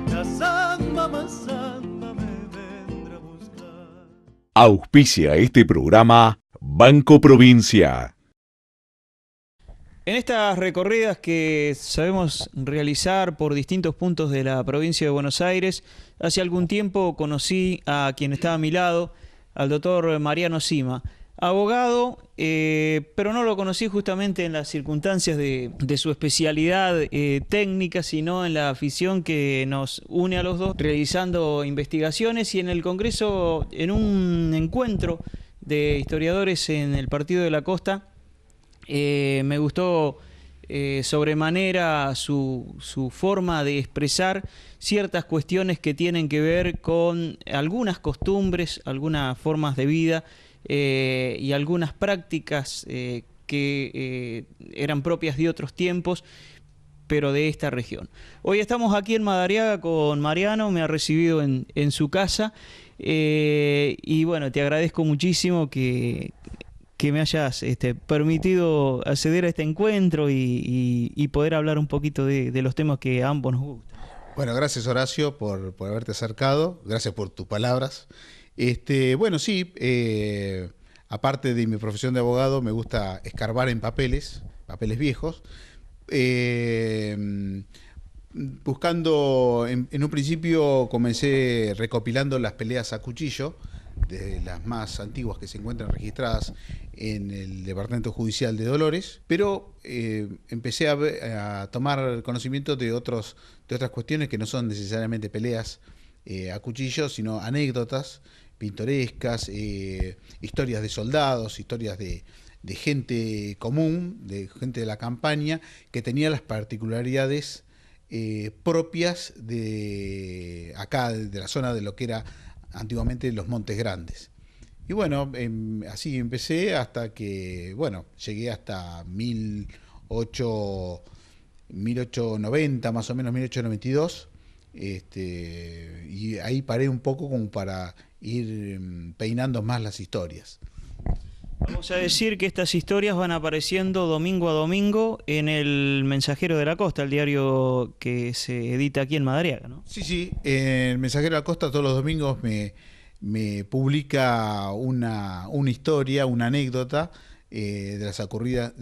la samba me vendrá a buscar. Auspicia este programa Banco Provincia. En estas recorridas que sabemos realizar por distintos puntos de la provincia de Buenos Aires, hace algún tiempo conocí a quien estaba a mi lado, al doctor Mariano Sima, abogado, pero no lo conocí justamente en las circunstancias de su especialidad técnica, sino en la afición que nos une a los dos, realizando investigaciones y en el Congreso, en un encuentro de historiadores en el Partido de la Costa. Me gustó sobremanera su forma de expresar ciertas cuestiones que tienen que ver con algunas costumbres, algunas formas de vida y algunas prácticas que eran propias de otros tiempos, pero de esta región. Hoy estamos aquí en Madariaga con Mariano, me ha recibido en su casa y bueno, te agradezco muchísimo que me hayas permitido acceder a este encuentro y poder hablar un poquito de los temas que a ambos nos gustan. Bueno, gracias Horacio por haberte acercado, gracias por tus palabras. Bueno, sí, aparte de mi profesión de abogado, me gusta escarbar en papeles viejos, buscando, en un principio comencé recopilando las peleas a cuchillo, de las más antiguas que se encuentran registradas en el Departamento Judicial de Dolores, pero empecé a tomar conocimiento de otras cuestiones que no son necesariamente peleas a cuchillo, sino anécdotas pintorescas, historias de soldados, historias de gente común, de gente de la campaña, que tenía las particularidades propias de acá, de la zona de lo que era antiguamente los Montes Grandes. Y bueno, así empecé hasta que, bueno, llegué hasta 1890, más o menos 1892, y ahí paré un poco como para ir peinando más las historias. Vamos a decir que estas historias van apareciendo domingo a domingo en el Mensajero de la Costa, el diario que se edita aquí en Madariaga, ¿no? Sí, el Mensajero de la Costa todos los domingos me publica una historia, una anécdota de las ocurridas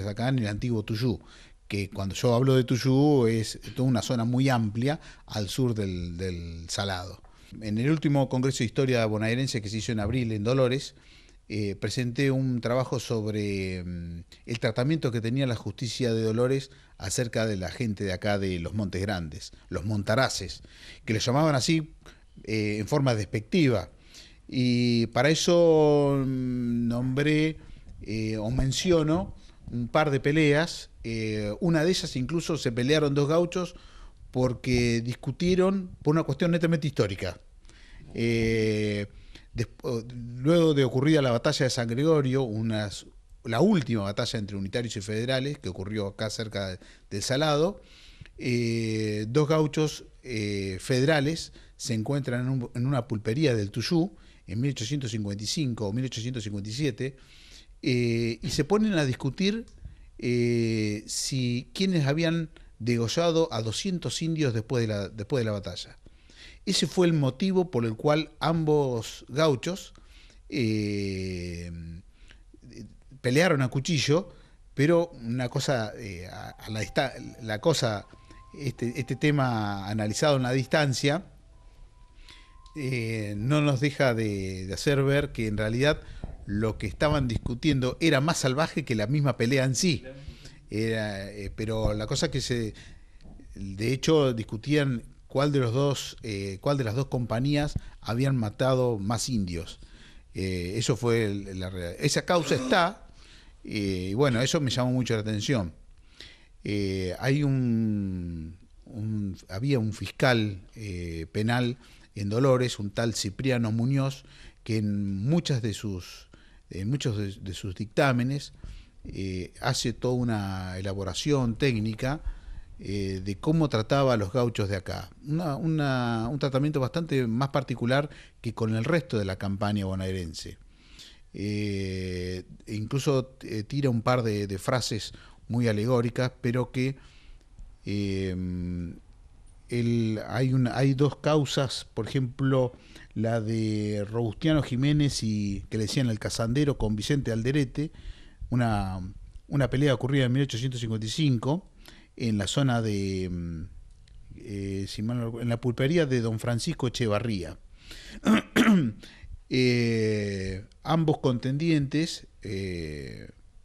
acá en el antiguo Tuyú, que cuando yo hablo de Tuyú es toda una zona muy amplia al sur del Salado. En el último Congreso de Historia Bonaerense que se hizo en abril en Dolores, presenté un trabajo sobre el tratamiento que tenía la justicia de Dolores acerca de la gente de acá de los Montes Grandes, los montaraces, que les llamaban así en forma despectiva. Y para eso nombré o menciono un par de peleas. Una de ellas incluso se pelearon dos gauchos porque discutieron por una cuestión netamente histórica. Luego de ocurrida la batalla de San Gregorio, la última batalla entre unitarios y federales, que ocurrió acá cerca del Salado, dos gauchos federales se encuentran en una pulpería del Tuyú en 1855 o 1857 y se ponen a discutir si quiénes habían degollado a 200 indios después de la batalla. Ese fue el motivo por el cual ambos gauchos pelearon a cuchillo, pero una cosa, este tema analizado en la distancia, no nos deja de hacer ver que en realidad lo que estaban discutiendo era más salvaje que la misma pelea en sí. Pero la cosa que de hecho discutían cuál de las dos compañías habían matado más indios. Eso fue la realidad. Esa causa está, y bueno, eso me llamó mucho la atención. Había un fiscal penal en Dolores, un tal Cipriano Muñoz, que en muchos de sus dictámenes hace toda una elaboración técnica de cómo trataba a los gauchos de acá. Un tratamiento bastante más particular que con el resto de la campaña bonaerense. Incluso tira un par de frases muy alegóricas, pero que hay dos causas, por ejemplo, la de Robustiano Jiménez y que le decían el Casandero con Vicente Alderete, una pelea ocurrida en 1855 en la zona de, si mal no recuerdo, en la pulpería de don Francisco Echevarría. Ambos contendientes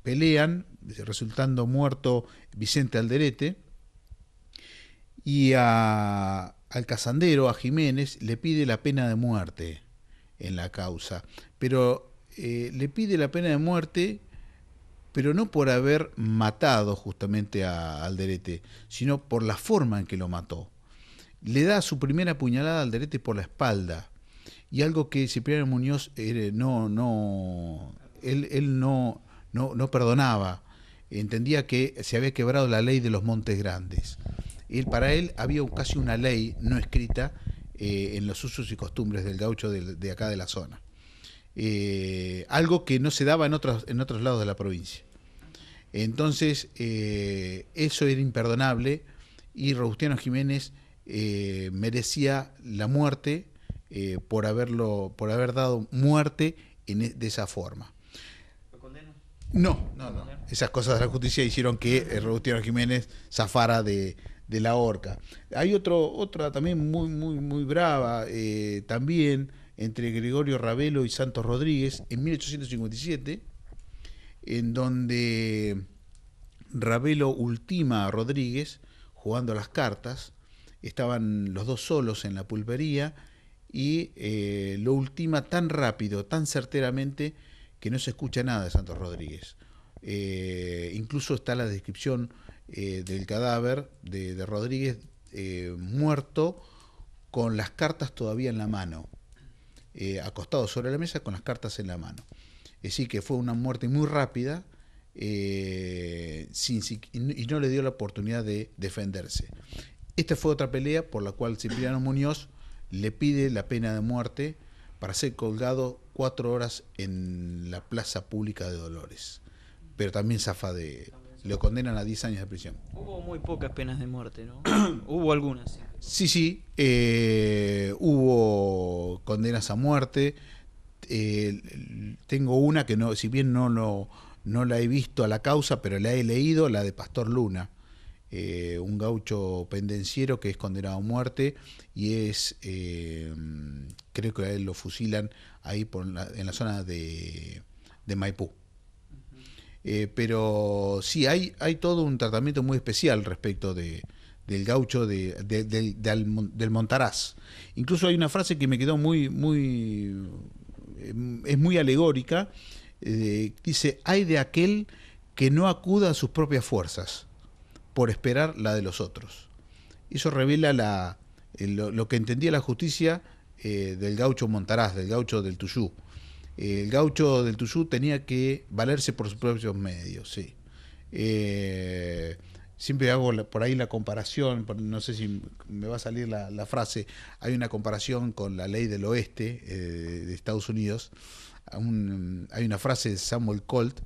pelean, resultando muerto Vicente Alderete, y al Casandero, a Jiménez, le pide la pena de muerte en la causa, pero le pide la pena de muerte, pero no por haber matado justamente a Alderete, sino por la forma en que lo mató. Le da su primera puñalada a Alderete por la espalda, y algo que Cipriano Muñoz él no perdonaba. Entendía que se había quebrado la ley de los Montes Grandes. Para él había casi una ley no escrita en los usos y costumbres del gaucho de acá de la zona. Algo que no se daba en otros lados de la provincia. Entonces, eso era imperdonable, y Robustiano Jiménez merecía la muerte por haber dado muerte de esa forma. ¿Lo condena? No. Esas cosas de la justicia hicieron que Robustiano Jiménez zafara de la horca. Hay otra también muy brava, también entre Gregorio Ravelo y Santos Rodríguez, en 1857, en donde Ravelo ultima a Rodríguez jugando a las cartas. Estaban los dos solos en la pulpería y lo ultima tan rápido, tan certeramente, que no se escucha nada de Santos Rodríguez. Incluso está la descripción del cadáver de Rodríguez muerto con las cartas todavía en la mano, acostado sobre la mesa con las cartas en la mano. Es decir, que fue una muerte muy rápida, y no le dio la oportunidad de defenderse. Esta fue otra pelea por la cual Cipriano Muñoz le pide la pena de muerte para ser colgado 4 horas en la plaza pública de Dolores, pero también lo condenan a 10 años de prisión. Hubo muy pocas penas de muerte, ¿no? Hubo algunas. Sí, hubo condenas a muerte. Tengo una que no, si bien no la he visto a la causa, pero la he leído, la de Pastor Luna, un gaucho pendenciero que es condenado a muerte, y creo que a él lo fusilan ahí en la zona de Maipú. Pero sí, hay todo un tratamiento muy especial respecto del gaucho del Montaraz. Incluso hay una frase que me quedó es muy alegórica. Dice: hay de aquel que no acuda a sus propias fuerzas por esperar la de los otros. Eso revela lo que entendía la justicia del gaucho Montaraz, del gaucho del Tuyú. El gaucho del Tuyú tenía que valerse por sus propios medios, sí. Siempre hago por ahí la comparación, no sé si me va a salir la frase, hay una comparación con la ley del oeste de Estados Unidos. Hay una frase de Samuel Colt,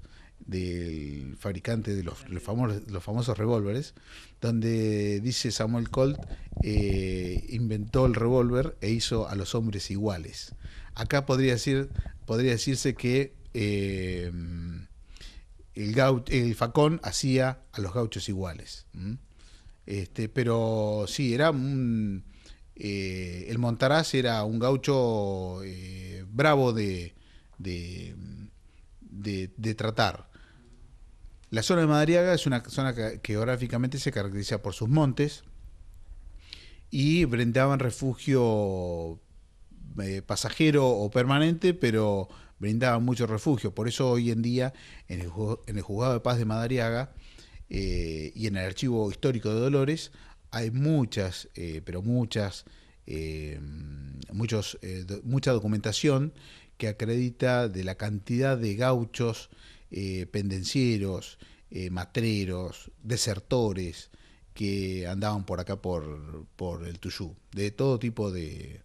del fabricante de los famosos revólveres, donde dice Samuel Colt: inventó el revólver e hizo a los hombres iguales. Acá podría decirse que el facón hacía a los gauchos iguales. Pero sí, el Montaraz era un gaucho bravo de tratar. La zona de Madariaga es una zona que geográficamente se caracteriza por sus montes y brindaban refugio pasajero o permanente, pero brindaban mucho refugio. Por eso hoy en día en el Juzgado de Paz de Madariaga y en el Archivo Histórico de Dolores hay mucha documentación que acredita de la cantidad de gauchos, pendencieros, matreros, desertores que andaban por acá por el Tuyú, de todo tipo de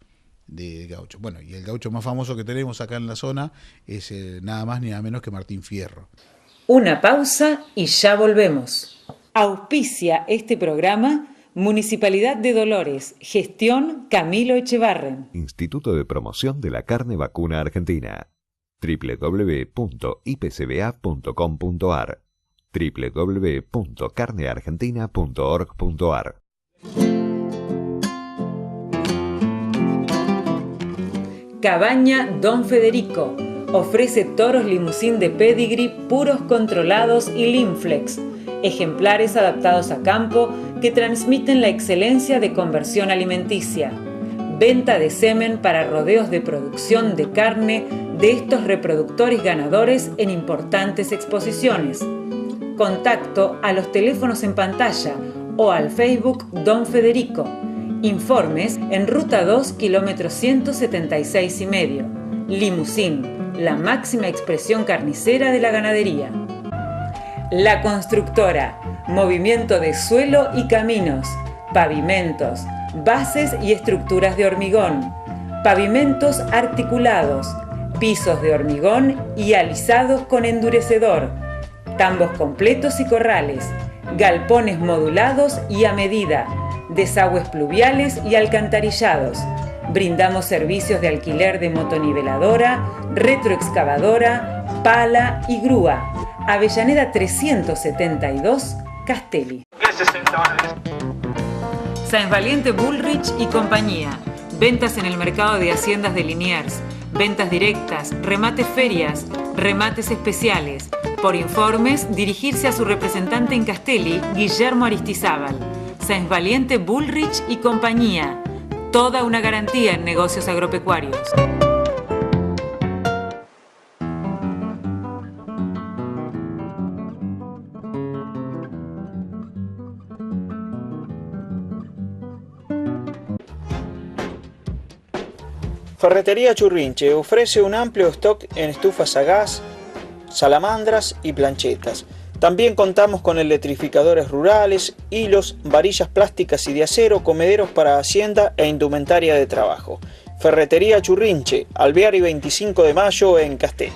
gauchos. Bueno, y el gaucho más famoso que tenemos acá en la zona es nada más ni nada menos que Martín Fierro. Una pausa y ya volvemos. Auspicia este programa Municipalidad de Dolores. Gestión Camilo Echevarren. Instituto de Promoción de la Carne Vacuna Argentina. www.ipcba.com.ar www.carneargentina.org.ar. Cabaña Don Federico. Ofrece toros limusín de pedigree puros controlados y Linflex, ejemplares adaptados a campo que transmiten la excelencia de conversión alimenticia. Venta de semen para rodeos de producción de carne de estos reproductores ganadores en importantes exposiciones. Contacto a los teléfonos en pantalla o al Facebook Don Federico. Informes en Ruta 2, kilómetro 176,5. Limusín, la máxima expresión carnicera de la ganadería. La Constructora, movimiento de suelo y caminos, pavimentos, bases y estructuras de hormigón, pavimentos articulados, pisos de hormigón y alisados con endurecedor, tambos completos y corrales, galpones modulados y a medida, desagües pluviales y alcantarillados. Brindamos servicios de alquiler de motoniveladora, retroexcavadora, pala y grúa. Avellaneda 372, Castelli. Sáenz Valiente Bullrich y compañía. Ventas en el mercado de haciendas de Liniers. Ventas directas, remates ferias, remates especiales. Por informes, dirigirse a su representante en Castelli, Guillermo Aristizábal. Sáenz Valiente Bullrich y compañía. Toda una garantía en negocios agropecuarios. Ferretería Churrinche ofrece un amplio stock en estufas a gas, salamandras y planchetas. También contamos con electrificadores rurales, hilos, varillas plásticas y de acero, comederos para hacienda e indumentaria de trabajo. Ferretería Churrinche, Alvear 25 de Mayo en Castel.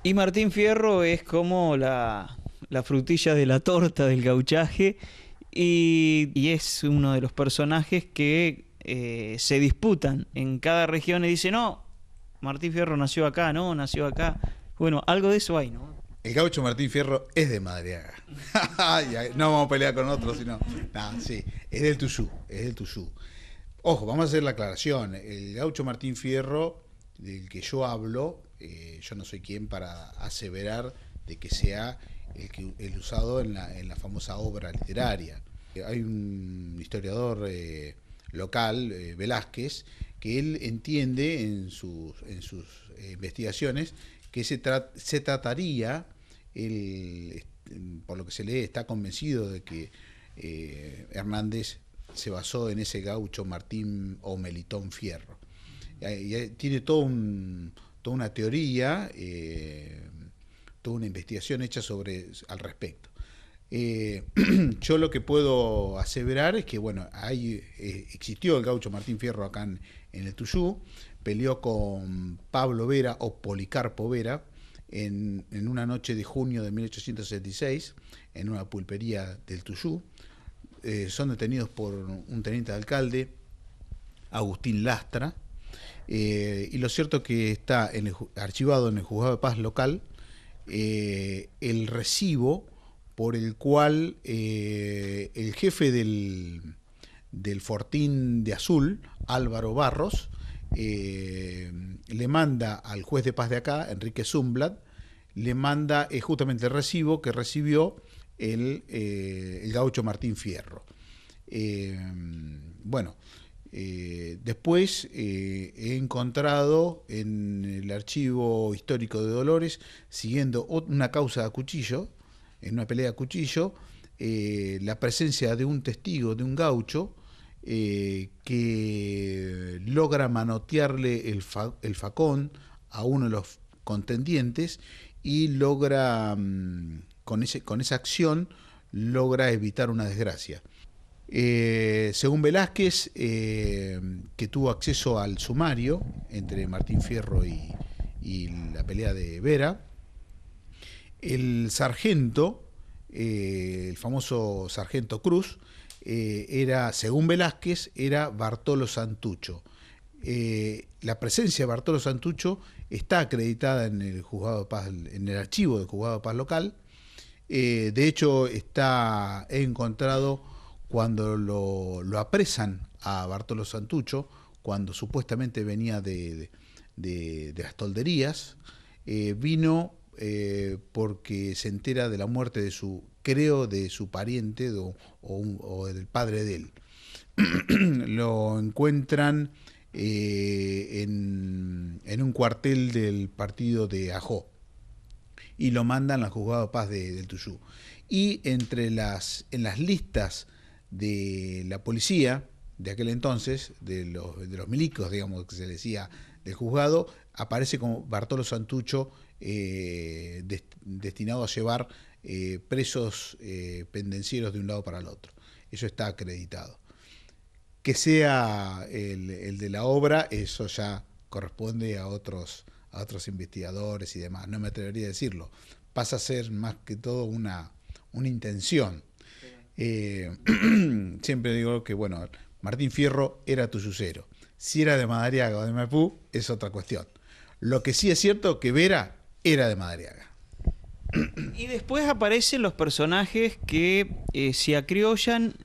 Y Martín Fierro es como la frutilla de la torta del gauchaje y es uno de los personajes que se disputan en cada región y dicen, no, Martín Fierro nació acá, no, nació acá. Bueno, algo de eso hay, ¿no? El gaucho Martín Fierro es de Madariaga. No vamos a pelear con otros, sino... No, sí, es del Tuyú, es del Tuyú. Ojo, vamos a hacer la aclaración. El gaucho Martín Fierro, del que yo hablo, yo no soy quien para aseverar de que sea el usado en la famosa obra literaria. Hay un historiador local, Velázquez, que él entiende en sus investigaciones que se trataría, por lo que se lee, está convencido de que Hernández se basó en ese gaucho Martín o Melitón Fierro. Y tiene toda una teoría, toda una investigación hecha al respecto. Yo lo que puedo aseverar es que, bueno, existió el gaucho Martín Fierro acá en el Tuyú, peleó con Pablo Vera o Policarpo Vera en una noche de junio de 1866 en una pulpería del Tuyú. Son detenidos por un teniente de alcalde, Agustín Lastra, y lo cierto es que está archivado en el juzgado de paz local el recibo por el cual el jefe del Fortín de Azul, Álvaro Barros, le manda al juez de paz de acá, Enrique Zumblad, le manda justamente el recibo que recibió el gaucho Martín Fierro. Después he encontrado en el archivo histórico de Dolores, siguiendo una causa a cuchillo, en una pelea a cuchillo, la presencia de un testigo, de un gaucho, que logra manotearle el facón a uno de los contendientes y logra, con esa acción, logra evitar una desgracia. Según Velázquez, que tuvo acceso al sumario entre Martín Fierro y y la pelea de Vera. El sargento, el famoso sargento Cruz, era, según Velázquez, era Bartolo Santucho. La presencia de Bartolo Santucho está acreditada en el juzgado de paz, en el archivo del juzgado de paz local. De hecho, he encontrado cuando lo apresan a Bartolo Santucho, cuando supuestamente venía de las tolderías, vino porque se entera de la muerte de su pariente o del padre de él. Lo encuentran en un cuartel del partido de Ajó y lo mandan al juzgado de paz del Tuyú. Y en las listas de la policía de aquel entonces, de los milicos, digamos, que se decía, del juzgado, aparece como Bartolo Santucho, destinado a llevar presos pendencieros de un lado para el otro. Eso está acreditado. Que sea el de la obra, eso ya corresponde a otros investigadores y demás. No me atrevería a decirlo. Pasa a ser más que todo una intención. Siempre digo que, bueno, Martín Fierro era tuyucero. Si era de Madariaga o de Maipú, es otra cuestión. Lo que sí es cierto que Vera era de Madariaga. Y después aparecen los personajes que se acriollan,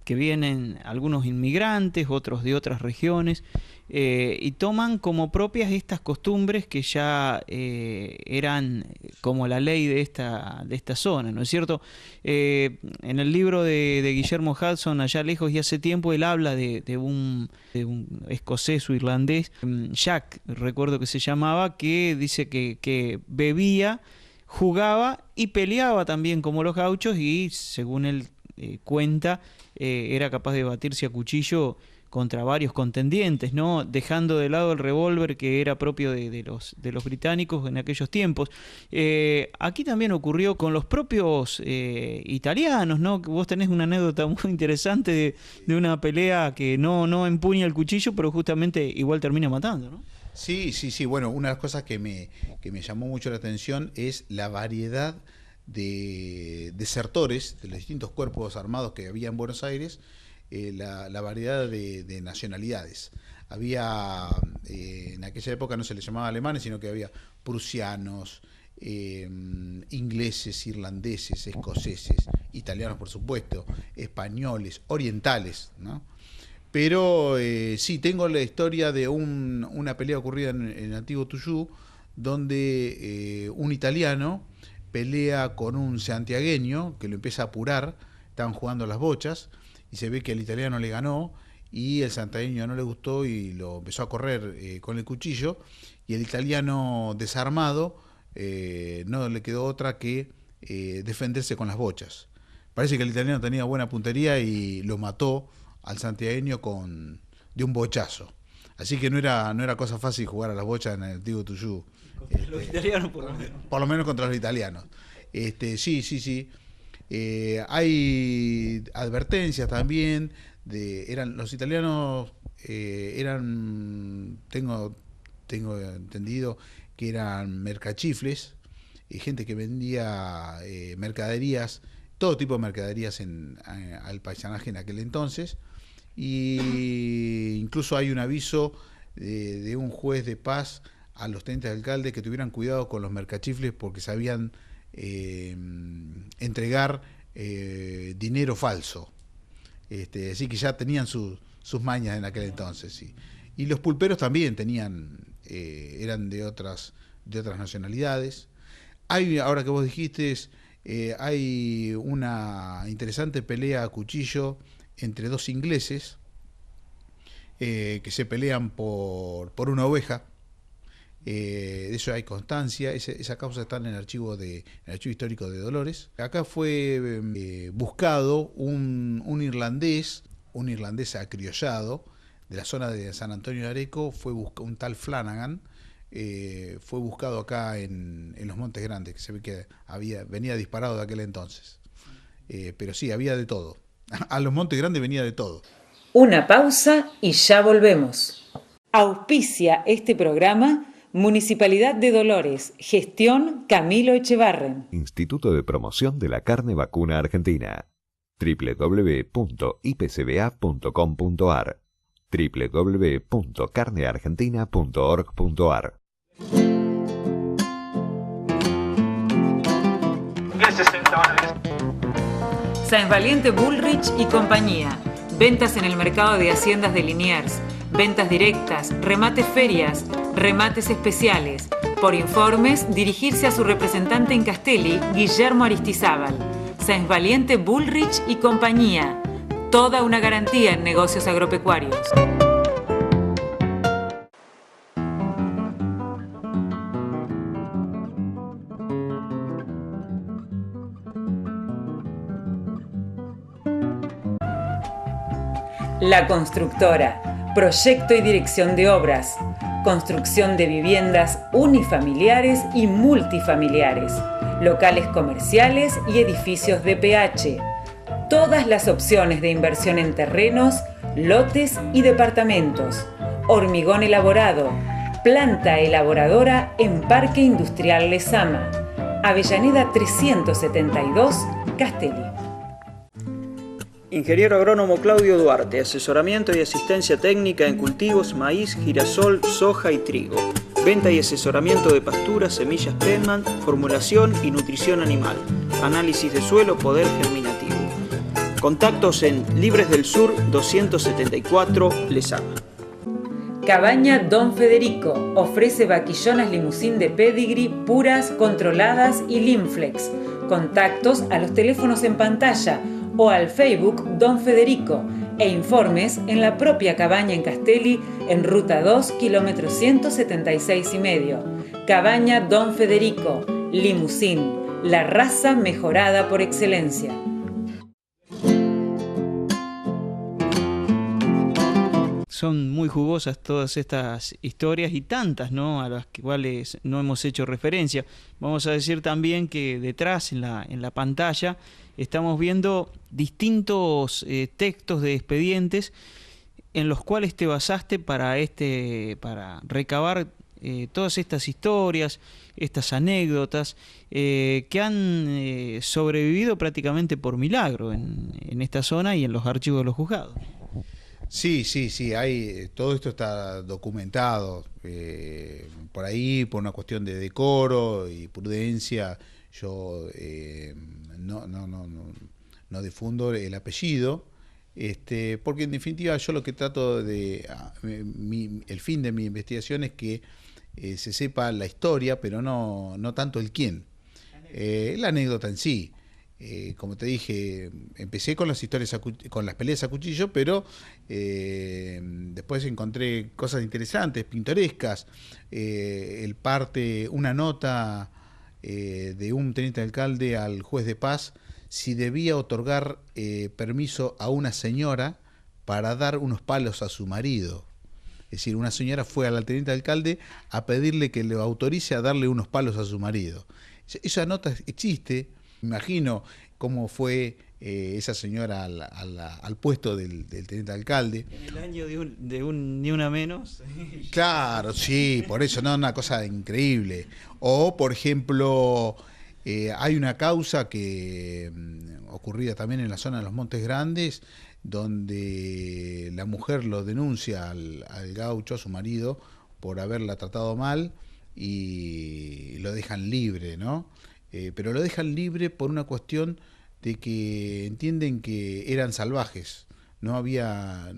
que vienen algunos inmigrantes, otros de otras regiones, y toman como propias estas costumbres que ya eran como la ley de esta zona, ¿no es cierto? En el libro de Guillermo Hudson, Allá lejos y hace tiempo, él habla de un escocés o irlandés, Jack, recuerdo que se llamaba, que dice que bebía, jugaba y peleaba también como los gauchos, y según él cuenta, era capaz de batirse a cuchillo contra varios contendientes, ¿no? Dejando de lado el revólver que era propio de los británicos en aquellos tiempos. Aquí también ocurrió con los propios italianos, ¿no? Vos tenés una anécdota muy interesante de una pelea que no empuña el cuchillo, pero justamente igual termina matando, ¿no? Sí. Bueno, una de las cosas que me llamó mucho la atención es la variedad de desertores de los distintos cuerpos armados que había en Buenos Aires, la variedad de nacionalidades. Había, en aquella época no se les llamaba alemanes, sino que había prusianos, ingleses, irlandeses, escoceses, italianos por supuesto, españoles, orientales, ¿no? Pero sí, tengo la historia de una pelea ocurrida en el antiguo Tuyú, donde un italiano pelea con un santiagueño que lo empieza a apurar. Estaban jugando las bochas y se ve que el italiano le ganó y el santiagueño no le gustó y lo empezó a correr con el cuchillo, y el italiano, desarmado, no le quedó otra que defenderse con las bochas. Parece que el italiano tenía buena puntería y lo mató al santiagueño de un bochazo. Así que no era cosa fácil jugar a las bochas en el antiguo Tuyú. Los italianos por lo menos. Por lo menos contra los italianos. Sí. Hay advertencias también. Los italianos tengo entendido que eran mercachifles, gente que vendía mercaderías, todo tipo de mercaderías al paisanaje en aquel entonces. Y incluso hay un aviso de un juez de paz a los tenientes de alcalde que tuvieran cuidado con los mercachifles porque sabían entregar dinero falso. Así que ya tenían sus mañas en aquel entonces, sí. Y los pulperos también eran de otras nacionalidades. Ahora que vos dijiste, hay una interesante pelea a cuchillo entre dos ingleses que se pelean por una oveja. De eso hay constancia. Esa causa está en el archivo histórico de Dolores. Acá fue buscado un irlandés acriollado de la zona de San Antonio de Areco. Fue un tal Flanagan, fue buscado acá en los Montes Grandes, que se ve que venía disparado de aquel entonces. Pero sí, había de todo. A los Montes Grandes venía de todo. Una pausa y ya volvemos. Auspicia este programa Municipalidad de Dolores. Gestión Camilo Echevarren. Instituto de Promoción de la Carne Vacuna Argentina. www.ipcba.com.ar www.carneargentina.org.ar. Sáenz Valiente Bullrich y compañía. Ventas en el mercado de haciendas de Liniers. Ventas directas, remates ferias, remates especiales. Por informes, dirigirse a su representante en Castelli, Guillermo Aristizábal. Sáenz Valiente Bullrich y compañía. Toda una garantía en negocios agropecuarios. La Constructora. Proyecto y dirección de obras. Construcción de viviendas unifamiliares y multifamiliares. Locales comerciales y edificios de PH. Todas las opciones de inversión en terrenos, lotes y departamentos. Hormigón elaborado. Planta elaboradora en Parque Industrial Lezama. Avellaneda 372, Castelli. Ingeniero agrónomo Claudio Duarte, asesoramiento y asistencia técnica en cultivos, maíz, girasol, soja y trigo. Venta y asesoramiento de pasturas, semillas Penman, formulación y nutrición animal. Análisis de suelo, poder germinativo. Contactos en Libres del Sur 274, Lezama. Cabaña Don Federico. Ofrece vaquillonas limusín de pedigree, puras, controladas y Limflex. Contactos a los teléfonos en pantalla o al Facebook Don Federico e informes en la propia cabaña en Castelli en Ruta 2, kilómetro 176,5. Cabaña Don Federico, limusín, la raza mejorada por excelencia. Son muy jugosas todas estas historias y tantas, ¿no?, a las cuales no hemos hecho referencia. Vamos a decir también que detrás, en la pantalla, estamos viendo distintos textos de expedientes en los cuales te basaste para recabar todas estas historias, estas anécdotas que han sobrevivido prácticamente por milagro en esta zona y en los archivos de los juzgados. Sí, todo esto está documentado. Por ahí, por una cuestión de decoro y prudencia, yo no difundo el apellido, porque en definitiva yo lo que trato de... el fin de mi investigación es que se sepa la historia, pero no tanto el quién. La anécdota en sí. Como te dije, empecé con las historias con las peleas a cuchillo, pero después encontré cosas interesantes, pintorescas. Una nota de un teniente alcalde al juez de paz si debía otorgar permiso a una señora para dar unos palos a su marido. Es decir, una señora fue al teniente alcalde a pedirle que le autorice a darle unos palos a su marido. Esa nota existe. Me imagino cómo fue esa señora al puesto del teniente alcalde. En el año de un Ni Una Menos. Claro, sí, por eso, no, una cosa increíble. O, por ejemplo, hay una causa que ocurrida también en la zona de los Montes Grandes, donde la mujer lo denuncia al gaucho, a su marido, por haberla tratado mal y lo dejan libre, ¿no? Pero lo dejan libre por una cuestión de que entienden que eran salvajes. No había,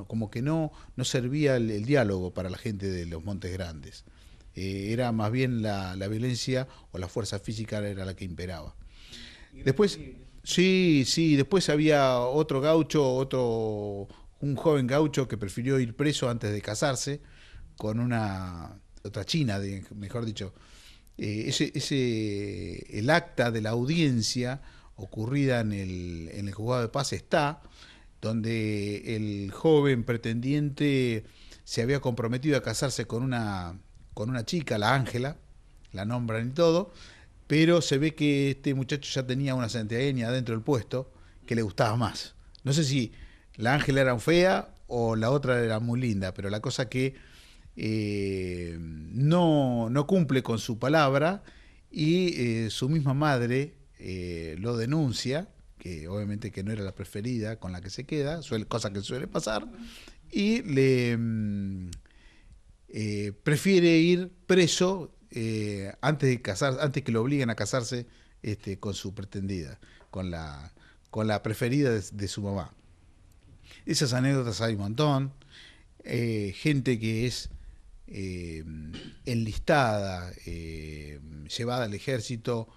como que no servía el diálogo para la gente de los Montes Grandes. Era más bien la violencia o la fuerza física era la que imperaba. Después, después había otro gaucho, un joven gaucho que prefirió ir preso antes de casarse con otra china, mejor dicho. El acta de la audiencia ocurrida en el juzgado de paz está, donde el joven pretendiente se había comprometido a casarse con una chica, la Ángela, la nombran y todo, pero se ve que este muchacho ya tenía una santiagueña dentro del puesto que le gustaba más. No sé si la Ángela era fea o la otra era muy linda, pero la cosa que no cumple con su palabra y su misma madre lo denuncia, que obviamente que no era la preferida con la que se queda, cosa que suele pasar, y le prefiere ir preso antes que lo obliguen a casarse con su pretendida, con la preferida de su mamá. Esas anécdotas hay un montón. Gente que es enlistada, llevada al ejército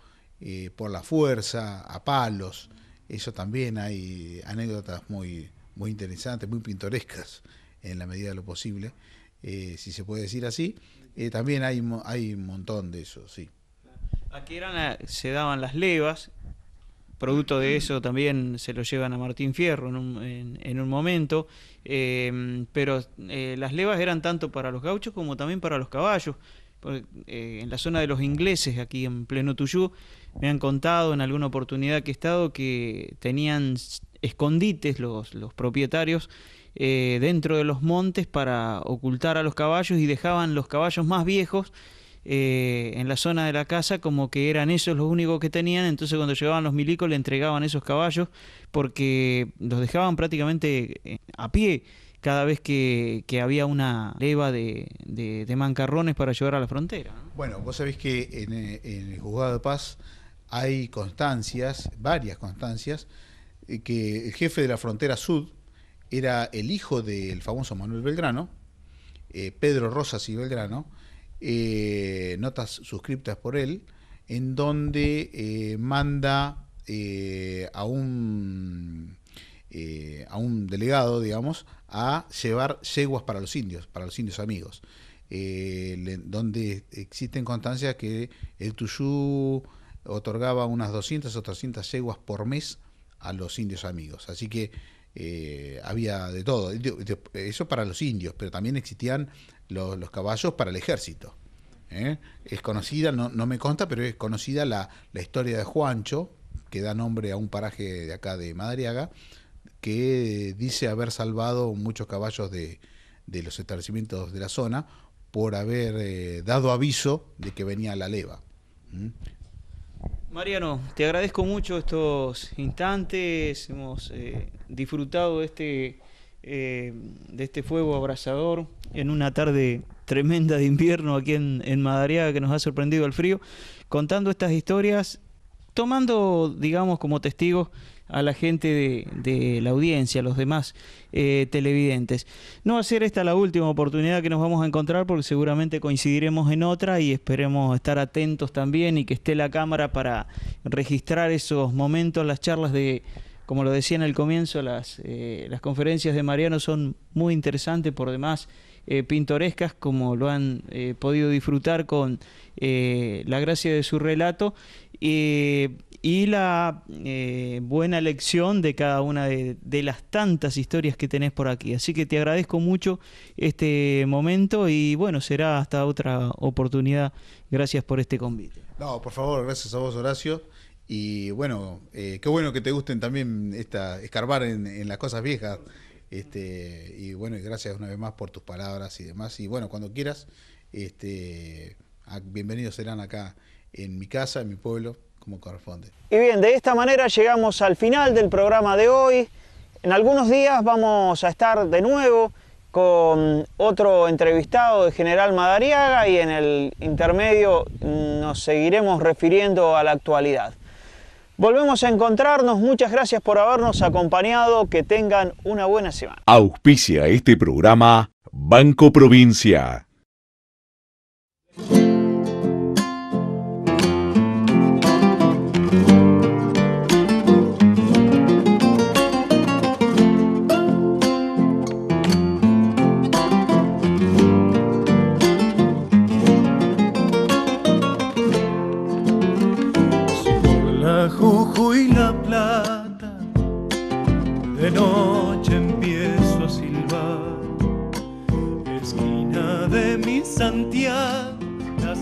por la fuerza, a palos. Eso también hay anécdotas muy, muy interesantes, muy pintorescas en la medida de lo posible, si se puede decir así. También hay un montón de eso, sí. Aquí se daban las levas, producto de eso también se lo llevan a Martín Fierro en un momento, pero las levas eran tanto para los gauchos como también para los caballos. En la zona de los ingleses, aquí en pleno Tuyú, me han contado en alguna oportunidad que he estado que tenían escondites los propietarios dentro de los montes para ocultar a los caballos, y dejaban los caballos más viejos en la zona de la casa como que eran esos los únicos que tenían. Entonces cuando llegaban los milicos le entregaban esos caballos porque los dejaban prácticamente a pie cada vez que había una leva de mancarrones para llevar a la frontera, ¿no? Bueno, vos sabés que en el Juzgado de Paz hay constancias, varias constancias, que el jefe de la frontera sur era el hijo del famoso Manuel Belgrano, Pedro Rosas y Belgrano, notas suscriptas por él, en donde manda a un delegado, digamos, a llevar yeguas para los indios amigos, donde existen constancias que el Tuyú otorgaba unas 200 o 300 yeguas por mes a los indios amigos. Así que había de todo, eso para los indios, pero también existían los caballos para el ejército. Es conocida, no me consta, pero es conocida la historia de Juancho, que da nombre a un paraje de acá de Madariaga, que dice haber salvado muchos caballos de los establecimientos de la zona por haber dado aviso de que venía la leva. Mariano, te agradezco mucho estos instantes, hemos disfrutado de este fuego abrasador en una tarde tremenda de invierno aquí en Madariaga, que nos ha sorprendido el frío, contando estas historias, tomando, digamos, como testigos a la gente de la audiencia, a los demás televidentes. No va a ser esta la última oportunidad que nos vamos a encontrar, porque seguramente coincidiremos en otra, y esperemos estar atentos también y que esté la cámara para registrar esos momentos. Las charlas como lo decía en el comienzo, las conferencias de Mariano son muy interesantes, por demás pintorescas, como lo han podido disfrutar con la gracia de su relato y la buena lección de cada una de las tantas historias que tenés por aquí. Así que te agradezco mucho este momento y bueno, será hasta otra oportunidad. Gracias por este convite. No, por favor, gracias a vos, Horacio. Y bueno, qué bueno que te gusten también escarbar en las cosas viejas. Y bueno, y gracias una vez más por tus palabras y demás. Y bueno, cuando quieras, bienvenidos serán acá en mi casa, en mi pueblo, como corresponde. Y bien, de esta manera llegamos al final del programa de hoy. En algunos días vamos a estar de nuevo con otro entrevistado de General Madariaga, y en el intermedio nos seguiremos refiriendo a la actualidad. Volvemos a encontrarnos, muchas gracias por habernos acompañado, que tengan una buena semana. Auspicia este programa Banco Provincia. Jujuy y La Plata, de noche empiezo a silbar, esquina de mi Santiago, la